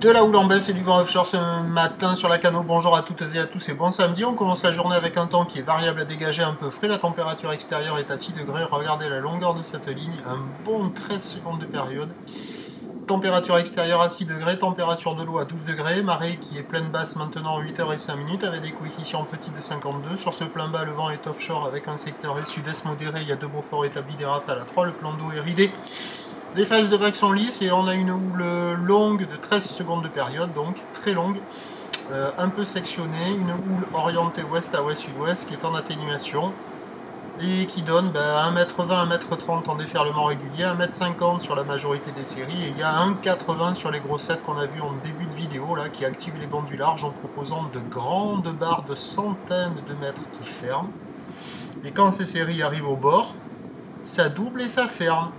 De la houle en baisse et du vent offshore ce matin sur la Cano. Bonjour à toutes et à tous et bon samedi. On commence la journée avec un temps qui est variable à dégager, un peu frais. La température extérieure est à 6 degrés. Regardez la longueur de cette ligne, un bon 13 secondes de période. Température extérieure à 6 degrés, température de l'eau à 12 degrés. Marée qui est pleine basse maintenant 8h05 avec des coefficients petits de 52. Sur ce plein bas, le vent est offshore avec un secteur est sud-est modéré. Il y a 2 Beaufort établis, des rafales à 3. Le plan d'eau est ridé. Les phases de vagues sont lisses et on a une houle longue de 13 secondes de période, donc très longue, un peu sectionnée, une houle orientée ouest à ouest-sud-ouest qui est en atténuation et qui donne 1m20, 1m30 en déferlement régulier, 1m50 sur la majorité des séries et il y a 1m80 sur les grossettes qu'on a vu en début de vidéo là, qui activent les bancs du large en proposant de grandes barres de centaines de mètres qui ferment. Et quand ces séries arrivent au bord, ça double et ça ferme.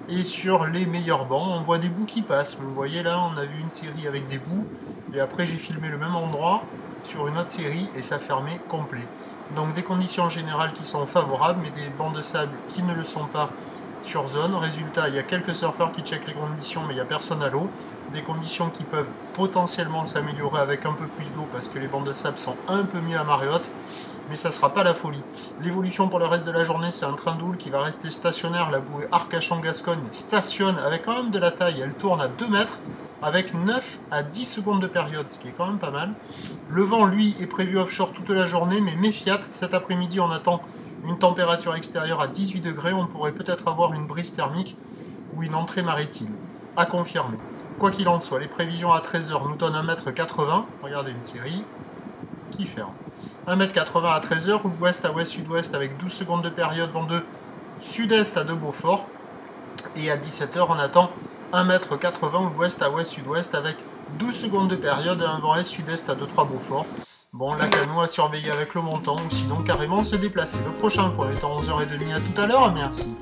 Et sur les meilleurs bancs, on voit des bouts qui passent. Vous voyez là, on a vu une série avec des bouts. Et après, j'ai filmé le même endroit sur une autre série et ça fermait complet. Donc des conditions générales qui sont favorables, mais des bancs de sable qui ne le sont pas sur zone. Résultat, il y a quelques surfeurs qui checkent les conditions, mais il n'y a personne à l'eau. Des conditions qui peuvent potentiellement s'améliorer avec un peu plus d'eau parce que les bancs de sable sont un peu mieux à marée haute. Mais ça ne sera pas la folie. L'évolution pour le reste de la journée, c'est un train de houle qui va rester stationnaire. La bouée Arcachon-Gascogne stationne avec quand même de la taille. Elle tourne à 2 mètres avec 9 à 10 secondes de période, ce qui est quand même pas mal. Le vent, lui, est prévu offshore toute la journée, mais méfiat. Cet après-midi, on attend une température extérieure à 18 degrés. On pourrait peut-être avoir une brise thermique ou une entrée maritime. À confirmer. Quoi qu'il en soit, les prévisions à 13h nous donnent 1m80. Regardez une série qui ferme. 1m80 à 13h, ou ouest à ouest-sud-ouest avec 12 secondes de période, vent de sud-est à 2 Beaufort. Et à 17h, on attend 1m80 ou ouest à ouest-sud-ouest avec 12 secondes de période et un vent est-sud-est à 2-3 Beaufort. Bon, la Cano à surveiller avec le montant ou sinon carrément se déplacer. Le prochain point est à 11h30. À tout à l'heure, merci.